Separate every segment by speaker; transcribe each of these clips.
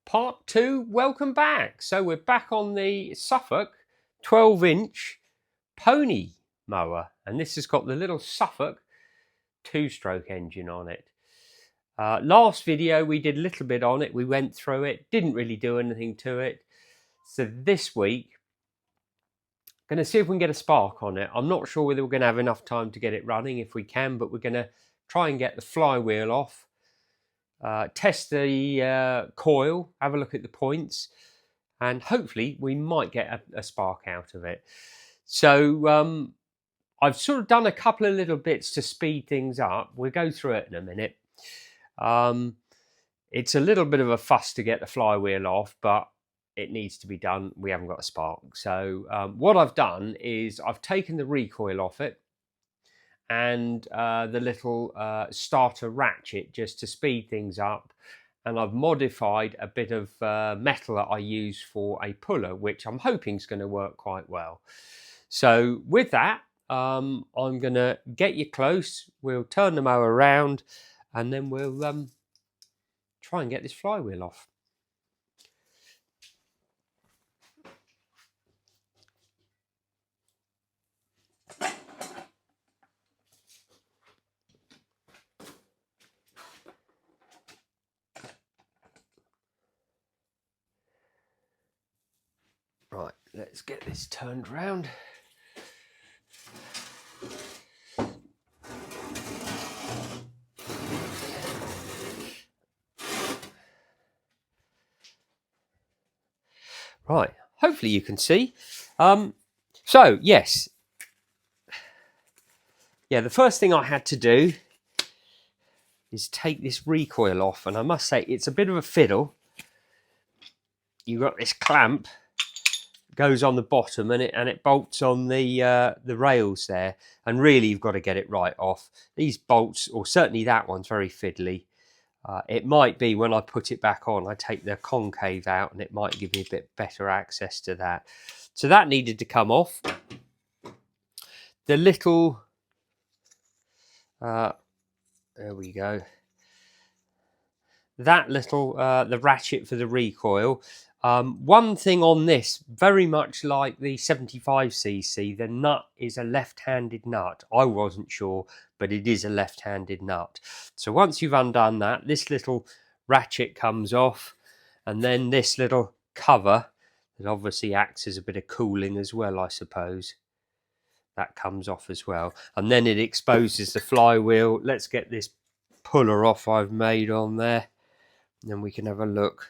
Speaker 1: Part 2, welcome back. So we're back on the Suffolk 12-inch pony mower, and this has got the little Suffolk 2-stroke engine on it. Last video we did a little bit on it, we went through it, didn't really do anything to it. So this week, going to see if we can get a spark on it. I'm not sure whether we're going to have enough time to get it running. If we can, but we're going to try and get the flywheel off. Test the coil, have a look at the points, and hopefully we might get a spark out of it. So I've sort of done a couple of little bits to speed things up. We'll go through it in a minute. It's a little bit of a fuss to get the flywheel off, but it needs to be done. We haven't got a spark. So what I've done is I've taken the recoil off it and the little starter ratchet just to speed things up, and I've modified a bit of metal that I use for a puller, which I'm hoping is going to work quite well. So with that, I'm going to get you close, we'll turn the mower around, and then we'll try and get this flywheel off. Right, let's get this turned round. Right, hopefully you can see. So yes, the first thing I had to do is take this recoil off, and I must say it's a bit of a fiddle. You've got this clamp goes on the bottom, and it bolts on the rails there, and really you've got to get it right off. These bolts, or certainly that one's very fiddly. It might be when I put it back on, I take the concave out, and it might give me a bit better access to that. So that needed to come off. The little, there we go. That little, the ratchet for the recoil. One thing on this, very much like the 75cc, the nut is a left-handed nut. I wasn't sure, but it is a left-handed nut. So once you've undone that, this little ratchet comes off, and then this little cover that obviously acts as a bit of cooling as well, I suppose, that comes off as well. And then it exposes the flywheel. Let's get this puller off I've made on there, and then we can have a look.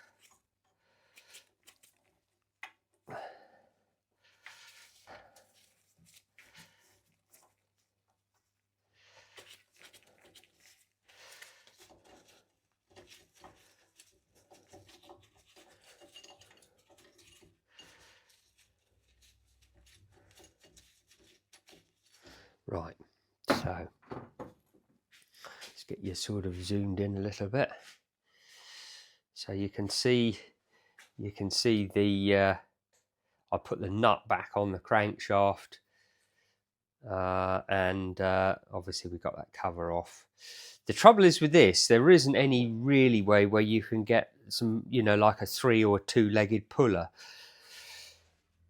Speaker 1: Right, so let's get you sort of zoomed in a little bit, so you can see the I put the nut back on the crankshaft, and obviously we got that cover off. The trouble is with this, there isn't any really way where you can get some, like a 3 or 2-legged puller.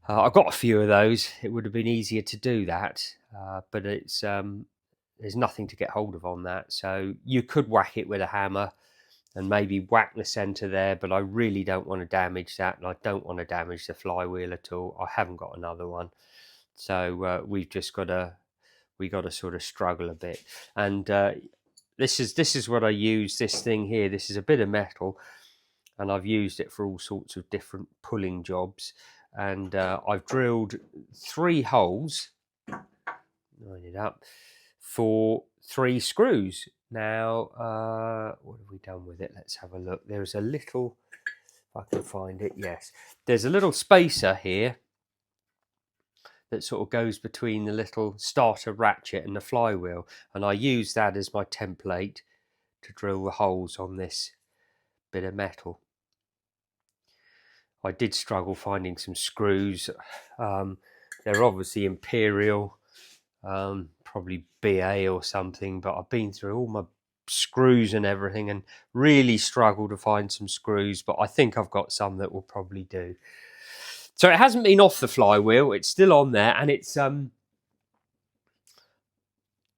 Speaker 1: I've got a few of those. It would have been easier to do that, but it's there's nothing to get hold of on that. So you could whack it with a hammer and maybe whack the centre there, but I really don't want to damage that, and I don't want to damage the flywheel at all. I haven't got another one, so we've just got to sort of struggle a bit. And this is what I use. This thing here, this is a bit of metal, and I've used it for all sorts of different pulling jobs. And I've drilled 3 holes, line it up, for 3 screws. Now, what have we done with it? Let's have a look. There's a little, if I can find it, yes. There's a little spacer here that sort of goes between the little starter ratchet and the flywheel. And I use that as my template to drill the holes on this bit of metal. I did struggle finding some screws. They're obviously Imperial, probably BA or something, but I've been through all my screws and everything, and really struggle to find some screws, but I think I've got some that will probably do. So it hasn't been off the flywheel, it's still on there, and it's on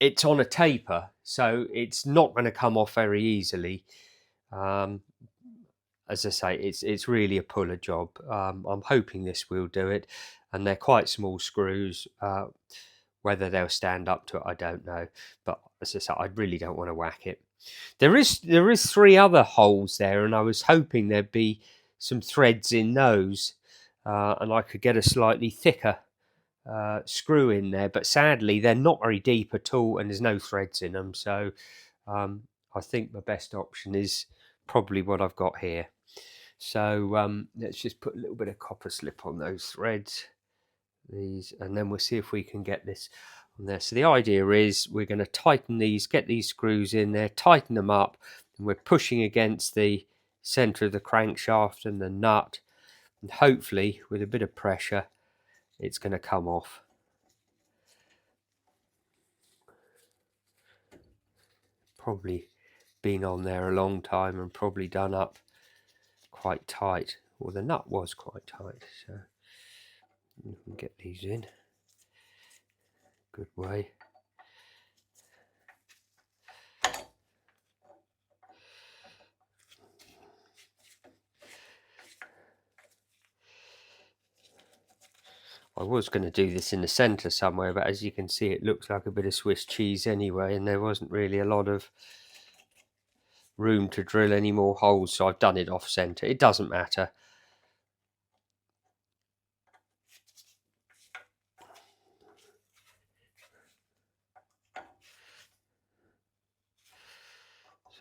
Speaker 1: a taper, so it's not going to come off very easily. As I say, it's really a puller job. I'm hoping this will do it, and they're quite small screws. Whether they'll stand up to it, I don't know. But as I say, I really don't want to whack it. There is 3 other holes there, and I was hoping there'd be some threads in those, and I could get a slightly thicker screw in there. But sadly, they're not very deep at all, and there's no threads in them. So I think the best option is probably what I've got here. So let's just put a little bit of copper slip on those threads, these, and then we'll see if we can get this on there. So the idea is we're going to tighten these, get these screws in there, tighten them up, and we're pushing against the center of the crankshaft and the nut, and hopefully with a bit of pressure it's going to come off. Probably been on there a long time and probably done up quite tight. Well, the nut was quite tight, so we can get these in. Good way. I was going to do this in the centre somewhere, but as you can see, it looks like a bit of Swiss cheese anyway, and there wasn't really a lot of room to drill any more holes, so I've done it off centre. It doesn't matter.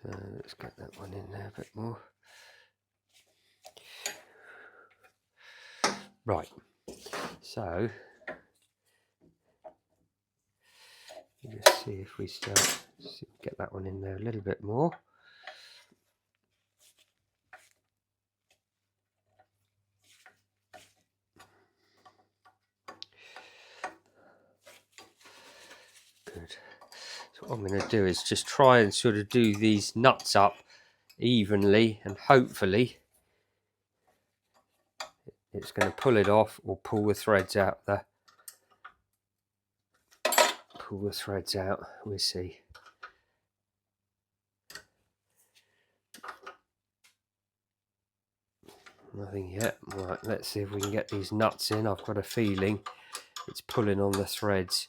Speaker 1: So let's get that one in there a bit more. Right, so just see if we get that one in there a little bit more. Good. So what I'm going to do is just try and sort of do these nuts up evenly, and hopefully it's going to pull it off or pull the threads out there. Pull the threads out, we'll see. Nothing yet. Right, let's see if we can get these nuts in. I've got a feeling it's pulling on the threads.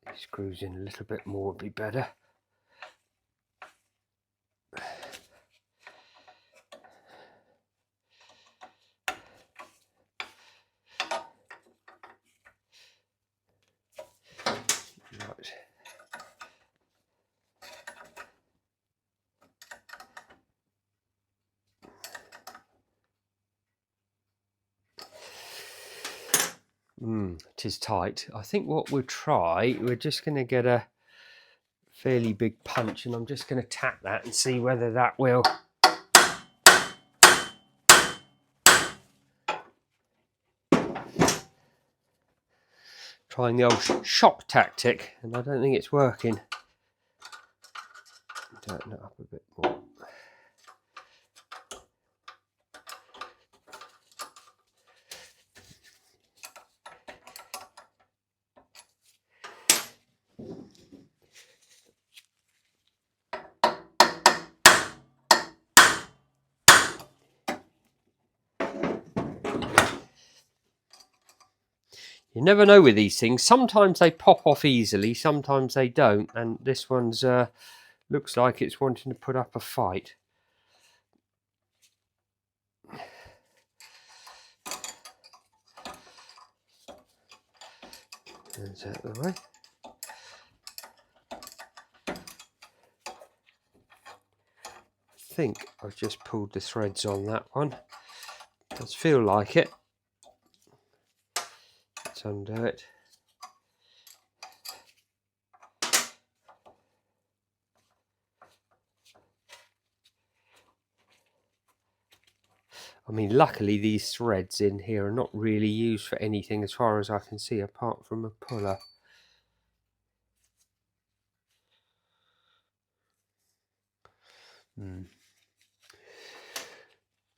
Speaker 1: These screws in a little bit more would be better. Right. It is tight. I think what we'll try, we're just going to get a fairly big punch, and I'm just going to tap that and see whether that will trying the old shock tactic, and I don't think it's working. Tighten it up a bit more. You never know with these things. Sometimes they pop off easily, sometimes they don't, and this one's looks like it's wanting to put up a fight. That's out of the way. I think I've just pulled the threads on that one. Does feel like it. Let's undo it. I mean, luckily these threads in here are not really used for anything as far as I can see, apart from a puller.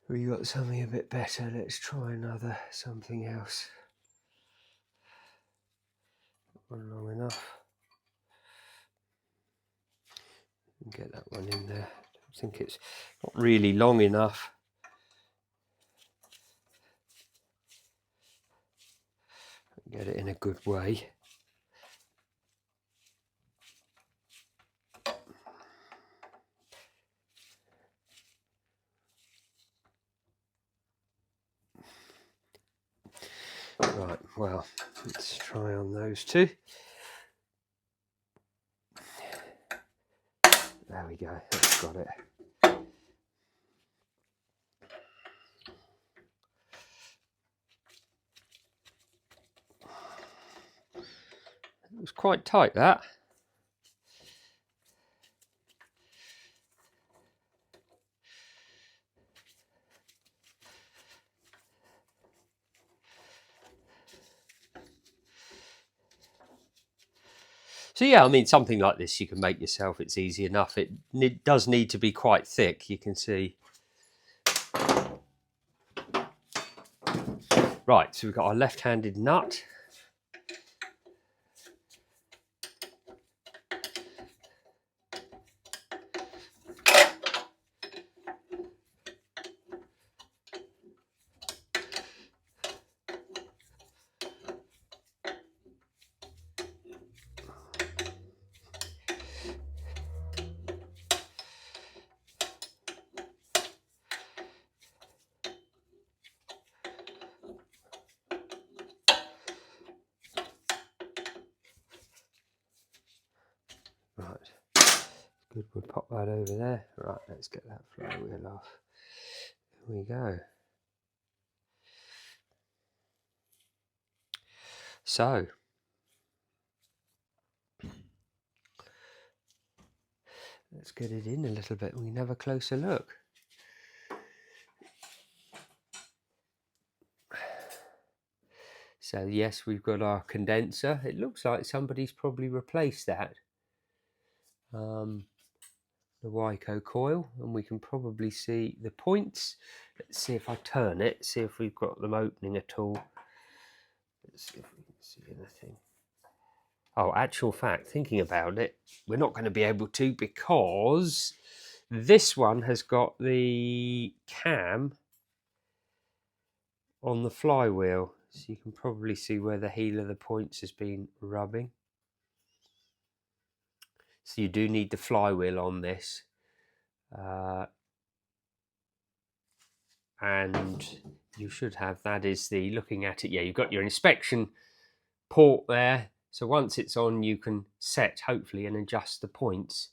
Speaker 1: We got something a bit better. Let's try something else. Not long enough. Get that one in there. I think it's not really long enough. Get it in a good way. Right, well, let's try on those two. There we go, that's got it. It was quite tight, that. So yeah, I mean, something like this you can make yourself. It's easy enough. It does need to be quite thick, you can see. Right, so we've got our left-handed nut. Right, good, we'll pop that over there. Right, let's get that flywheel off. Here we go. So, let's get it in a little bit. We can have a closer look. So yes, we've got our condenser. It looks like somebody's probably replaced that. The Wyco coil, and we can probably see the points. Let's see if I turn it, see if we've got them opening at all. Let's see if we can see anything. Oh, actual fact, thinking about it, we're not going to be able to, because this one has got the cam on the flywheel. So you can probably see where the heel of the points has been rubbing. So you do need the flywheel on this. And you should have, that is the, looking at it, yeah, you've got your inspection port there. So once it's on, you can set, hopefully, and adjust the points.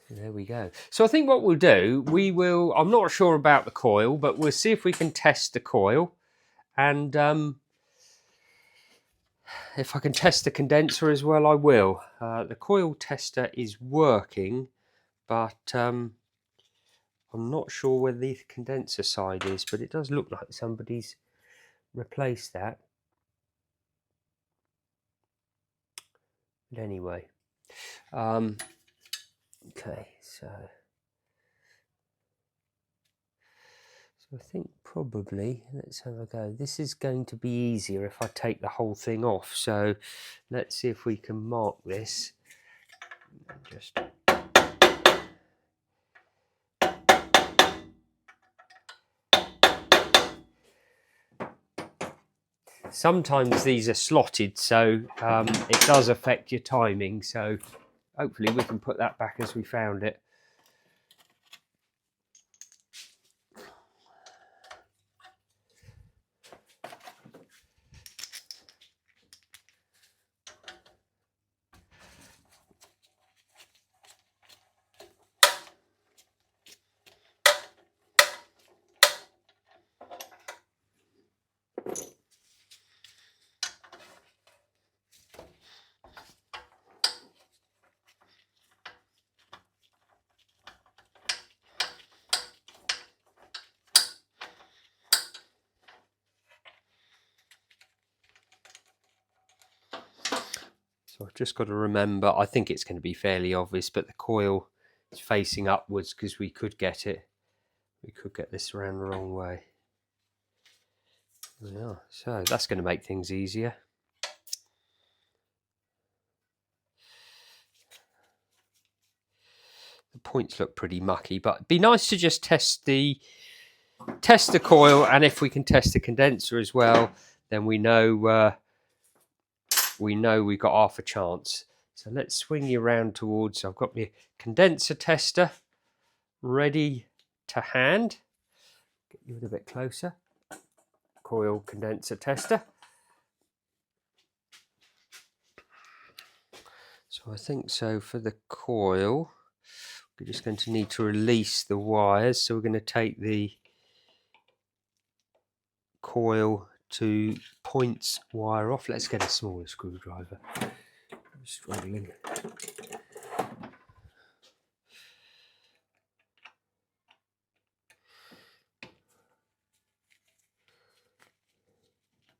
Speaker 1: So there we go. So I think what we'll do, I'm not sure about the coil, but we'll see if we can test the coil. And if I can test the condenser as well, I will. The coil tester is working, but I'm not sure where the condenser side is, but it does look like somebody's replaced that. But anyway, okay, so I think probably, let's have a go. This is going to be easier if I take the whole thing off. So let's see if we can mark this. Just sometimes these are slotted, so it does affect your timing. So hopefully we can put that back as we found it. So I've just got to remember, I think it's going to be fairly obvious, but the coil is facing upwards because we could get this around the wrong way. Yeah, so that's going to make things easier. The points look pretty mucky, but it'd be nice to just test the coil, and if we can test the condenser as well, then we know we've got half a chance. So let's swing you around towards, I've got my condenser tester ready to hand. Get you a little bit closer. Coil condenser tester. So I think so for the coil, we're just going to need to release the wires. So we're going to take the coil to points wire off. Let's get a smaller screwdriver. I'm struggling.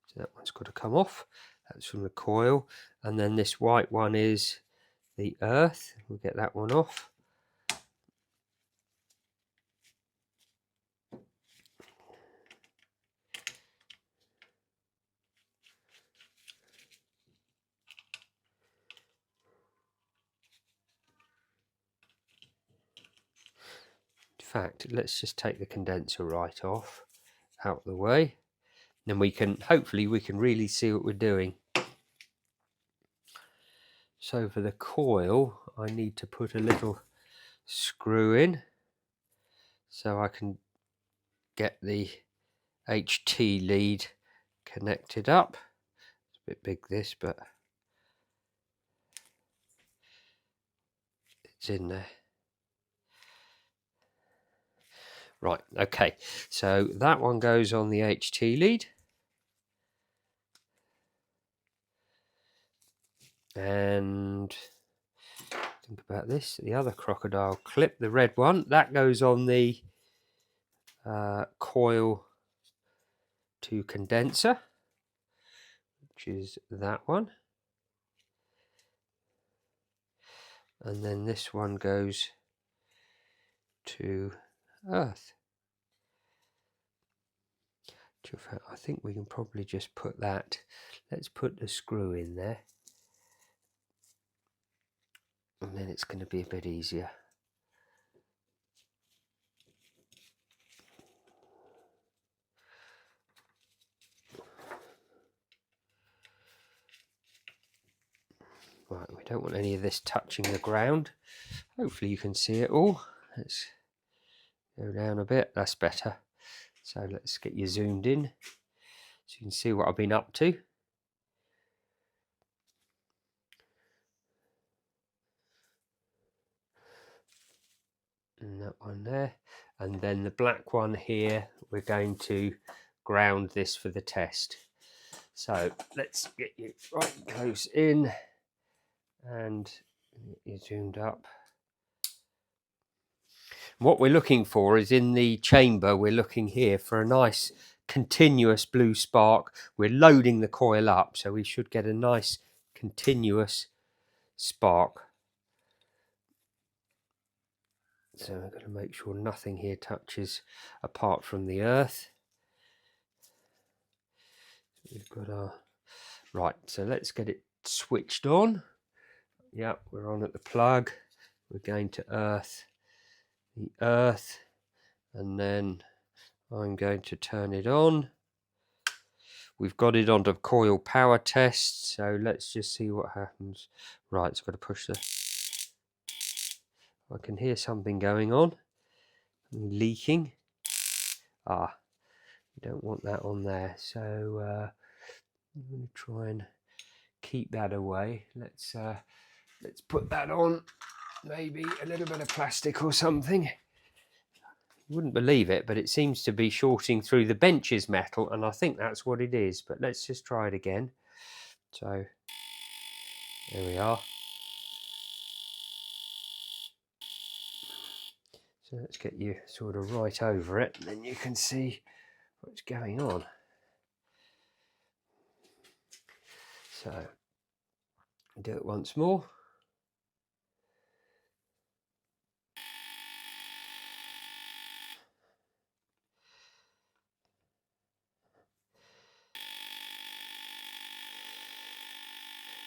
Speaker 1: So that one's got to come off. That's from the coil. And then this white one is the earth. We'll get that one off. In fact, let's just take the condenser right off, out of the way. Then hopefully we can really see what we're doing. So for the coil, I need to put a little screw in so I can get the HT lead connected up. It's a bit big this, but it's in there. Right, okay, so that one goes on the HT lead. And think about this, the other crocodile clip, the red one, that goes on the coil to condenser, which is that one. And then this one goes to earth. I think we can probably just put that, let's put the screw in there, and then it's going to be a bit easier. Right, we don't want any of this touching the ground. Hopefully you can see it all. Let's go down a bit, that's better. So let's get you zoomed in so you can see what I've been up to. And that one there. And then the black one here, we're going to ground this for the test. So let's get you right close in and get you zoomed up. What we're looking for is in the chamber, we're looking here for a nice continuous blue spark. We're loading the coil up, so we should get a nice continuous spark. So we've got to make sure nothing here touches apart from the earth. We've got our... Right, so let's get it switched on. Yep, we're on at the plug. We're going to earth. The earth, and then I'm going to turn it on. We've got it onto coil power test, so let's just see what happens. Right, so I've got to push the... I can hear something going on, leaking. Ah, you don't want that on there, so I'm going to try and keep that away. Let's put that on, maybe a little bit of plastic or something. You wouldn't believe it, but it seems to be shorting through the bench's metal, and I think that's what it is. But let's just try it again. So there we are. So let's get you sort of right over it, and then you can see what's going on. So Do it once more.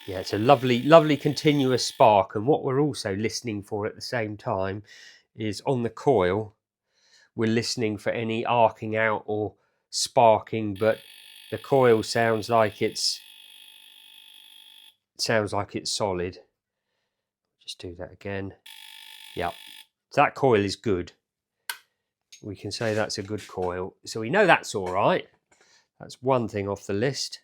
Speaker 1: Yeah, it's a lovely continuous spark, and what we're also listening for at the same time is on the coil, we're listening for any arcing out or sparking, but the coil sounds like it's solid. Just do that again. Yep. So that coil is good. We can say that's a good coil. So we know that's all right. That's one thing off the list.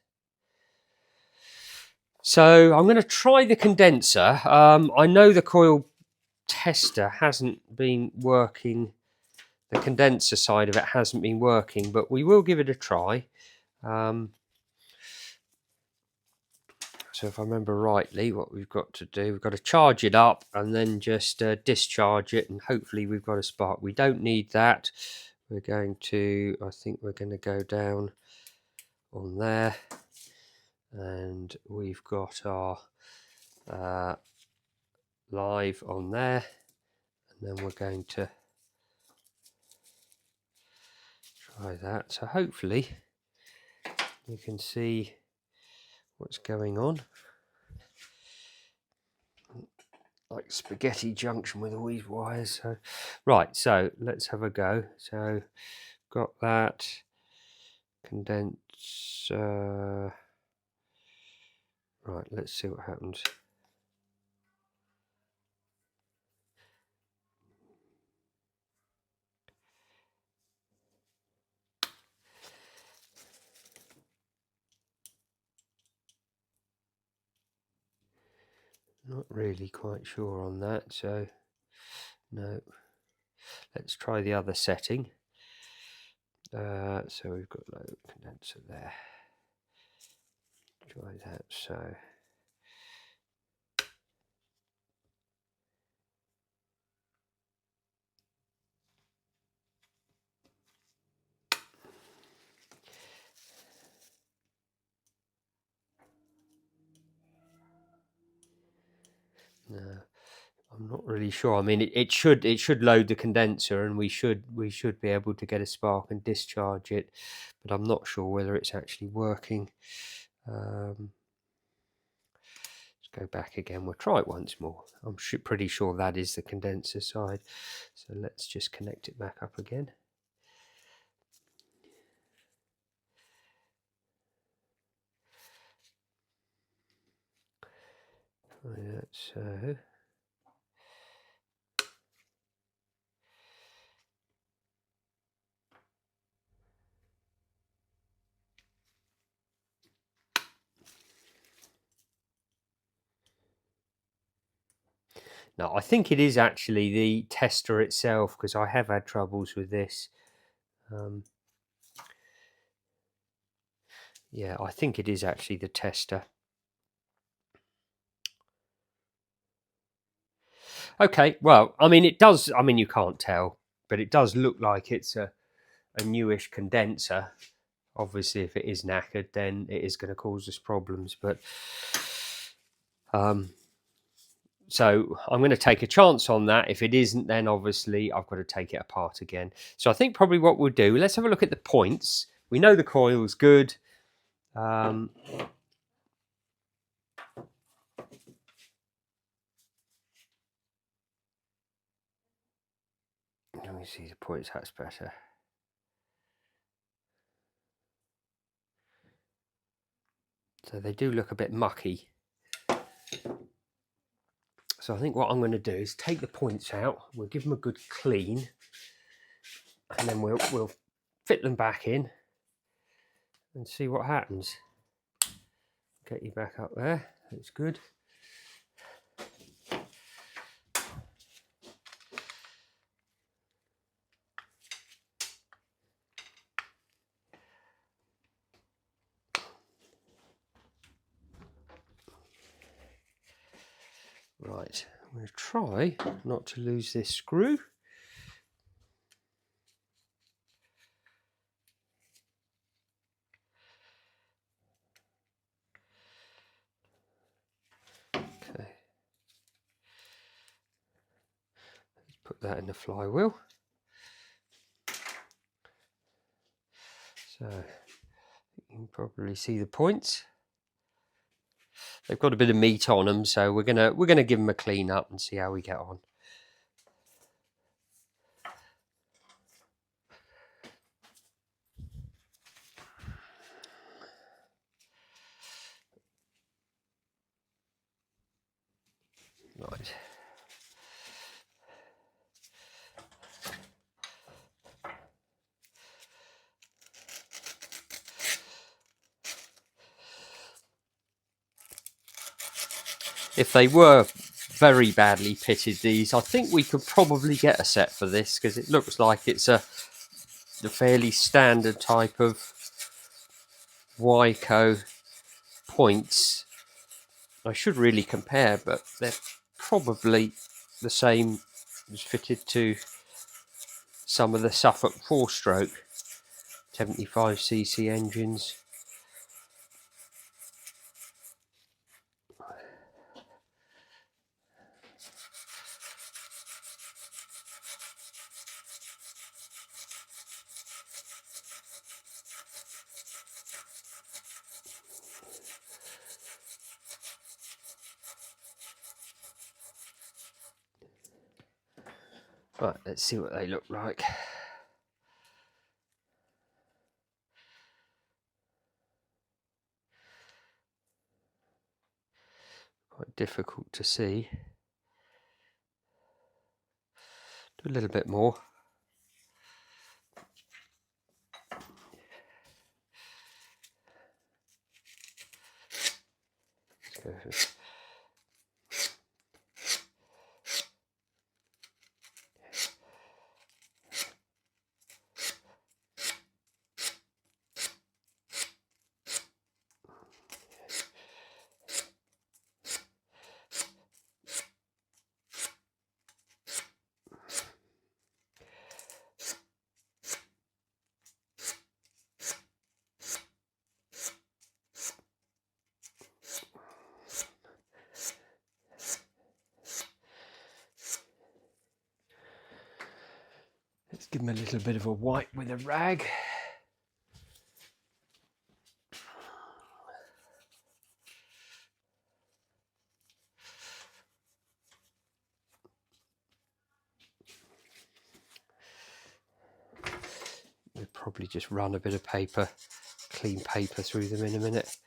Speaker 1: So I'm going to try the condenser. I know the coil tester hasn't been working. The condenser side of it hasn't been working, but we will give it a try. So if I remember rightly, what we've got to do, we've got to charge it up and then just discharge it, and hopefully we've got a spark. We don't need that. We're going to, I think we're going to go down on there, and we've got our live on there, and then we're going to try that. So hopefully you can see what's going on. Like spaghetti junction with all these wires. So, right, so let's have a go. So got that condenser. Right, let's see what happens. Not really quite sure on that, so no. Let's try the other setting. So we've got low condenser there. Try that. So no, I'm not really sure. I mean, it should load the condenser, and we should be able to get a spark and discharge it, but I'm not sure whether it's actually working. Let's go back again. We'll try it once more. I'm pretty sure that is the condenser side. So let's just connect it back up again. Try that. So no, I think it is actually the tester itself, because I have had troubles with this. Yeah, I think it is actually the tester. Okay, well, I mean, it does. I mean, you can't tell, but it does look like it's a newish condenser. Obviously, if it is knackered, then it is going to cause us problems. But so I'm going to take a chance on that. If it isn't, then obviously I've got to take it apart again. So I think probably what we'll do, let's have a look at the points. We know the coil's good. Let me see the points, that's better. So they do look a bit mucky. So I think what I'm going to do is take the points out. We'll give them a good clean, and then we'll fit them back in and see what happens. Get you back up there. That's good. Right, I'm going to try not to lose this screw. put that in the flywheel. So you can probably see the points. They've got a bit of meat on them, so we're gonna give them a clean up and see how we get on. Right. If they were very badly pitted, these, I think we could probably get a set for this, because it looks like it's a fairly standard type of Wyco points. I should really compare, but they're probably the same as fitted to some of the Suffolk 4-stroke 75cc engines. Right, let's see what they look like. Quite difficult to see. Do a little bit more. Let's go for it. Let's give them a little bit of a wipe with a rag. We'll probably just run a bit of paper, clean paper through them in a minute.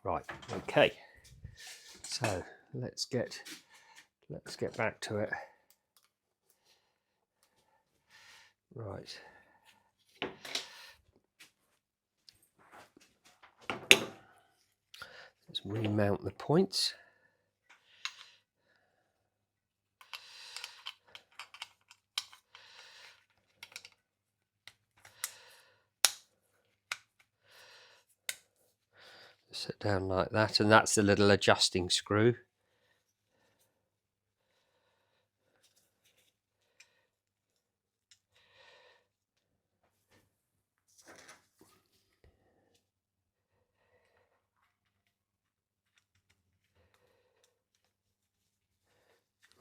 Speaker 1: Right, okay. So let's get back to it. Right. Let's remount the points. Sit down like that, and that's the little adjusting screw.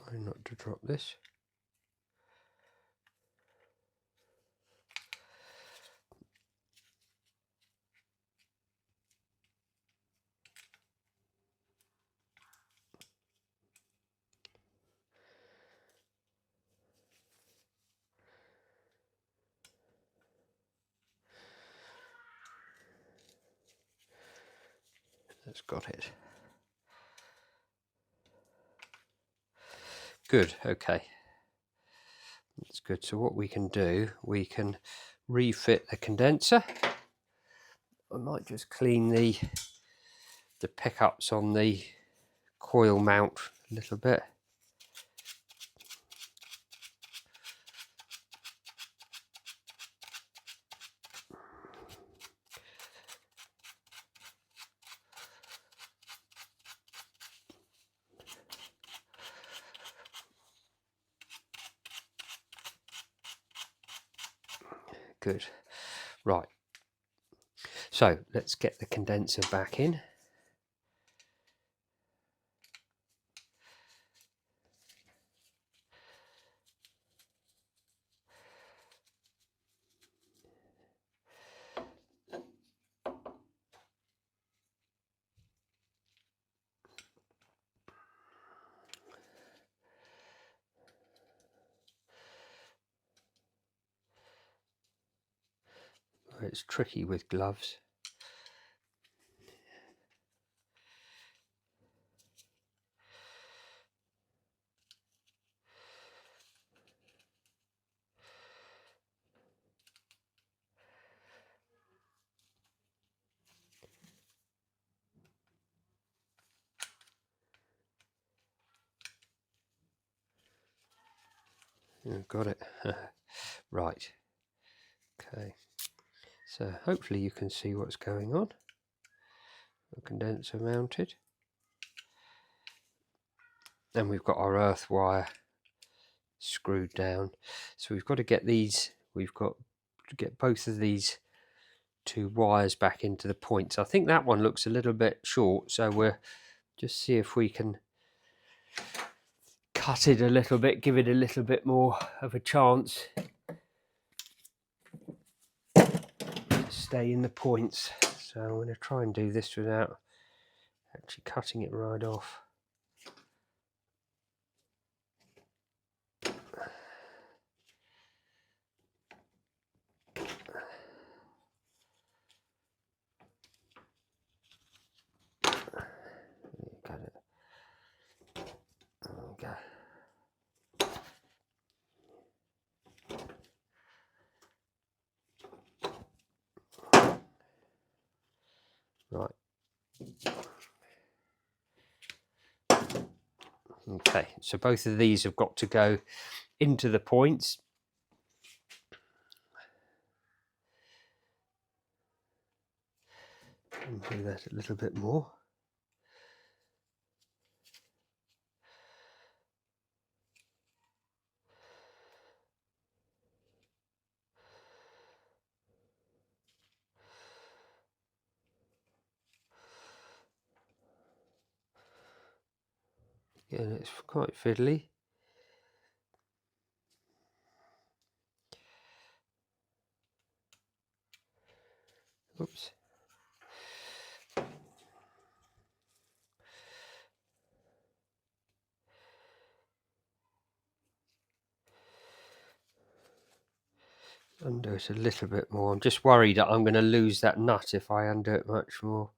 Speaker 1: Try not to drop this. That's got it. Good, okay. That's good. So what we can do, we can refit the condenser. I might just clean the pickups on the coil mount a little bit. Good. Right. So let's get the condenser back in. It's tricky with gloves. Got it. Right. Okay. So hopefully you can see what's going on. The condenser mounted. And we've got our earth wire screwed down. So we've got to get these, we've got to get both of these two wires back into the points. I think that one looks a little bit short, so we'll just see if we can cut it a little bit, give it a little bit more of a chance to stay in the points. So I'm going to try and do this without actually cutting it right off. Got it. There we go. Right. Okay, so both of these have got to go into the points. And do that a little bit more. Yeah, it's quite fiddly. Oops. Undo it a little bit more. I'm just worried that I'm going to lose that nut if I undo it much more.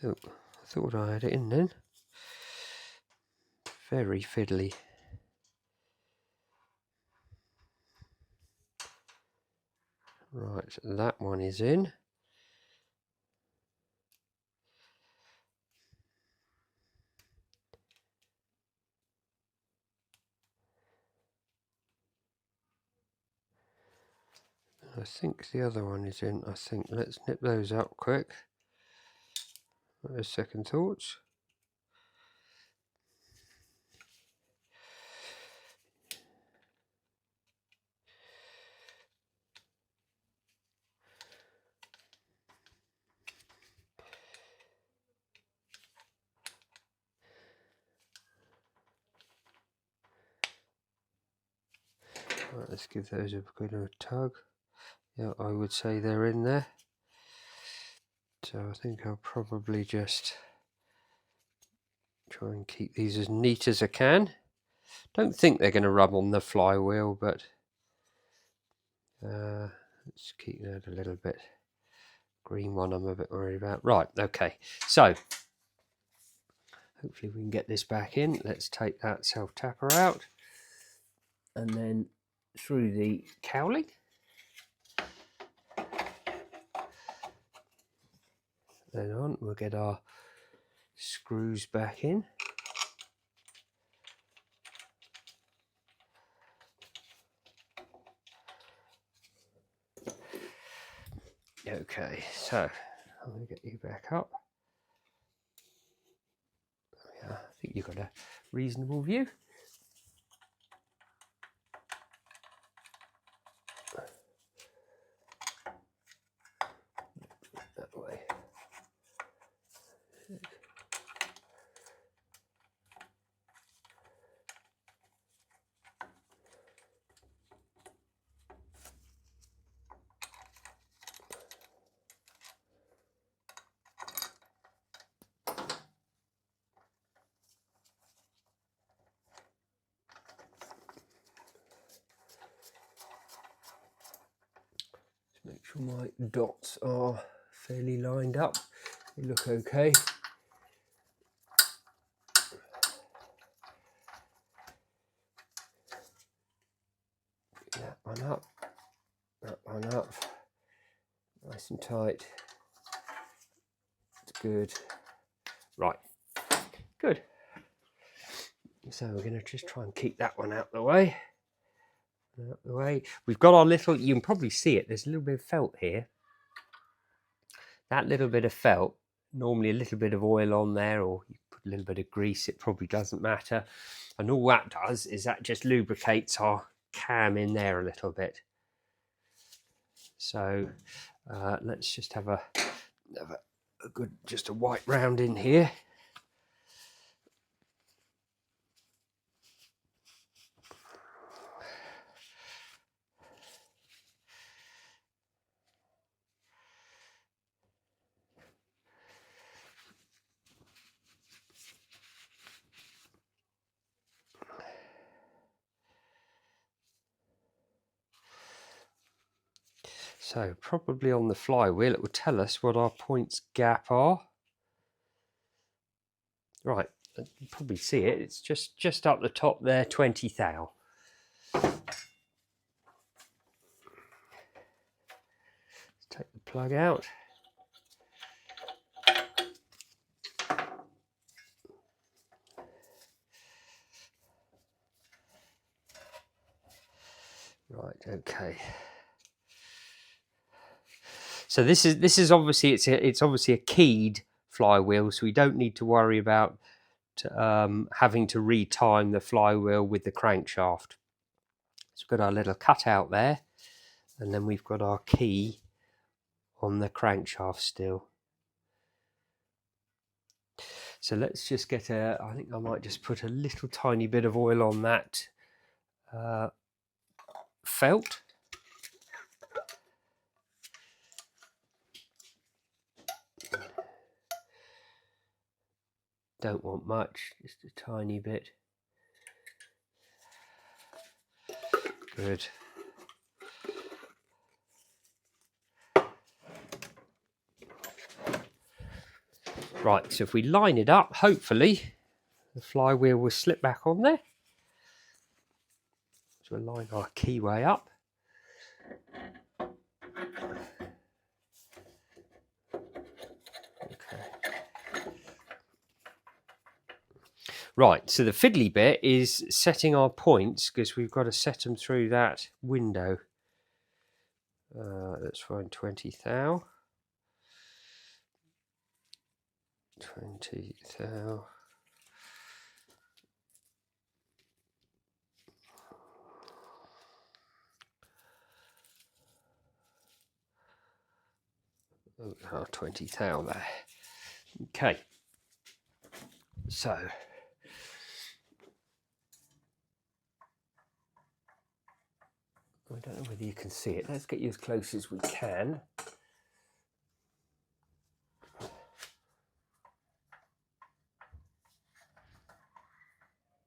Speaker 1: Oh, I thought I had it in then. Very fiddly. Right, that one is in. I think the other one is in. I think let's nip those up quick. Second thoughts. Right, let's give those a bit of a tug. Yeah, I would say they're in there. So I think I'll probably just try and keep these as neat as I can. Don't think they're going to rub on the flywheel, but let's keep that a little bit. Green one I'm a bit worried about. Right, okay. So hopefully we can get this back in. Let's take that self-tapper out. And then through the cowling. Then on, we'll get our screws back in. Okay, so I'm going to get you back up. Yeah, I think you've got a reasonable view. sure my dots are fairly lined up. They look okay. That one up, that one up, nice and tight. It's good. Right, good. So we're going to just try and keep that one out the way. Out the way. We've got our little, you can probably see it, there's a little bit of felt here. That little bit of felt, normally a little bit of oil on there, or you put a little bit of grease, it probably doesn't matter. And all that does is that just lubricates our cam in there a little bit. So let's just have a good, just a white round in here. So probably on the flywheel, it will tell us what our points gap are. Right, you can probably see it. It's just up the top there, 20 thou. Let's take the plug out. Right, okay. So this is obviously it's obviously a keyed flywheel, so we don't need to worry about having to retime the flywheel with the crankshaft. So we've got our little cutout there, and then we've got our key on the crankshaft still. So let's just get I think I might just put a little tiny bit of oil on that felt. Don't want much, just a tiny bit. Good. Right, so if we line it up, hopefully the flywheel will slip back on there. So we'll line our keyway up. Okay. Right, so the fiddly bit is setting our points, because we've got to set them through that window. Let's find 20 thou. 20 thou. Oh, 20 thou there. Okay. So I don't know whether you can see it. Let's get you as close as we can.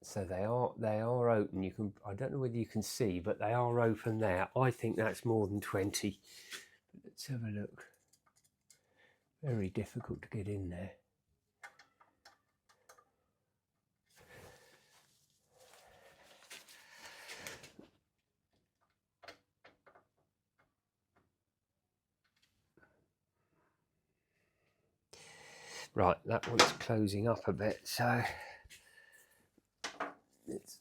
Speaker 1: So they are open. You can, I don't know whether you can see, but they are open there. I think that's more than 20. Let's have a look. Very difficult to get in there. Right, that one's closing up a bit, so let's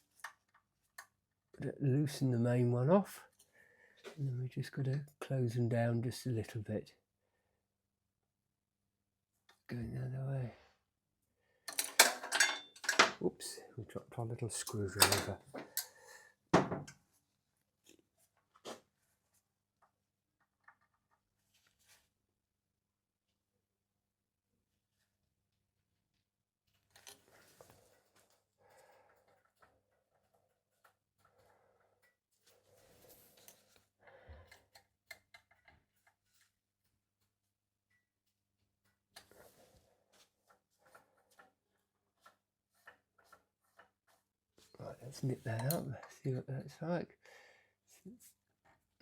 Speaker 1: loosen the main one off, and then we just got to close them down just a little bit. Going the other way. Oops, we dropped our little screwdriver. Right, let's nip that up, see what that's like.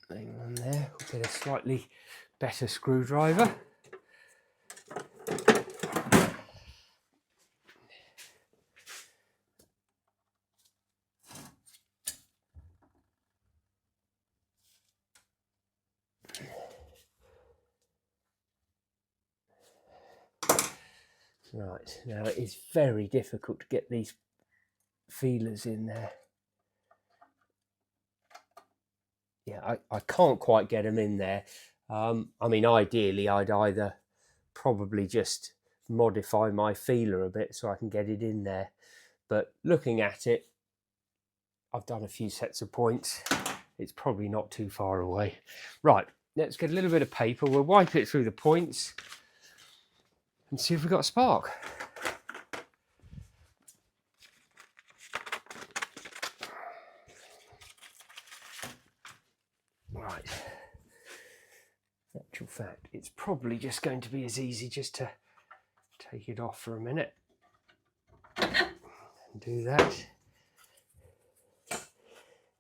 Speaker 1: Hang on there, we'll get a slightly better screwdriver. Right, now it is very difficult to get these feelers in there. Yeah, I can't quite get them in there. I mean, ideally, I'd either probably just modify my feeler a bit so I can get it in there. But looking at it, I've done a few sets of points. It's probably not too far away. Right, let's get a little bit of paper. We'll wipe it through the points and see if we've got a spark. Right. In actual fact, it's probably just going to be as easy just to take it off for a minute and do that.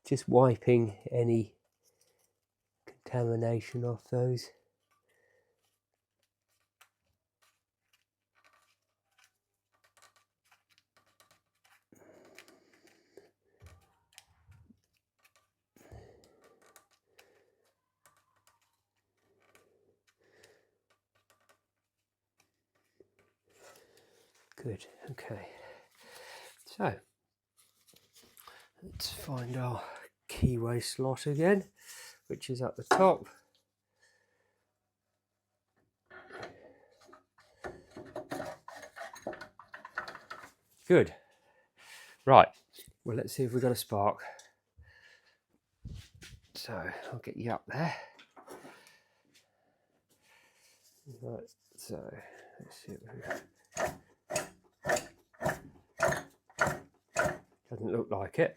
Speaker 1: Just wiping any contamination off those. Good, okay. So, let's find our keyway slot again, which is at the top. Good. Right, well, let's see if we've got a spark. So, I'll get you up there. Right, so, let's see what we've got. Doesn't look like it.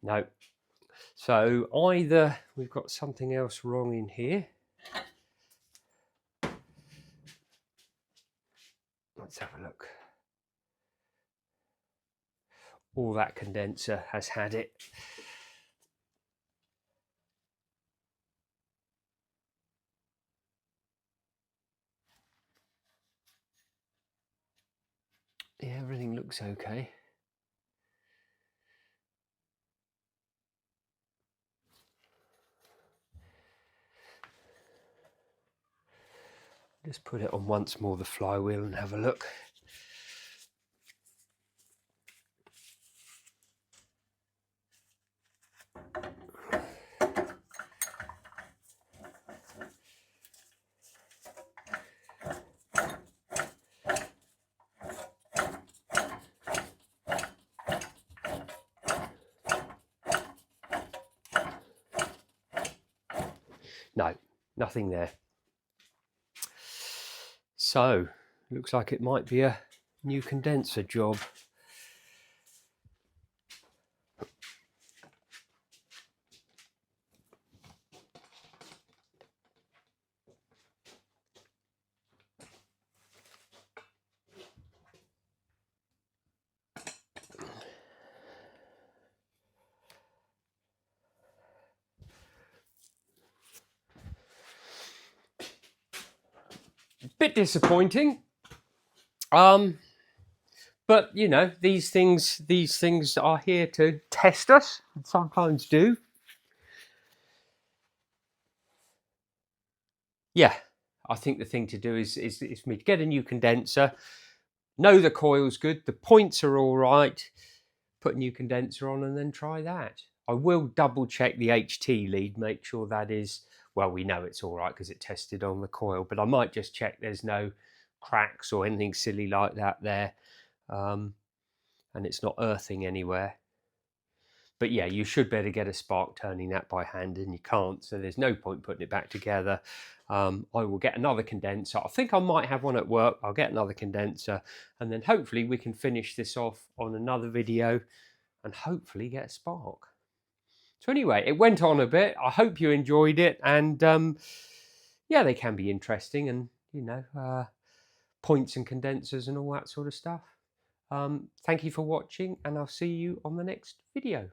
Speaker 1: No. So either we've got something else wrong in here. Let's have a look. Or that condenser has had it. Yeah, everything looks okay. Just put it on once more the flywheel and have a look. No, nothing there. So, looks like it might be a new condenser job. Bit disappointing. But you know, these things are here to test us. Sometimes do. Yeah, I think the thing to do is for me to get a new condenser, know the coil's good, the points are all right, put a new condenser on and then try that. I will double check the HT lead, make sure that is, well, we know it's all right because it tested on the coil, but I might just check there's no cracks or anything silly like that there, and it's not earthing anywhere. But yeah, you should better get a spark turning that by hand, and you can't, so there's no point putting it back together. I will get another condenser. I think I might have one at work. I'll get another condenser, and then hopefully we can finish this off on another video and hopefully get a spark. So anyway, it went on a bit. I hope you enjoyed it, and yeah, they can be interesting, and points and condensers and all that sort of stuff. Thank you for watching, and I'll see you on the next video.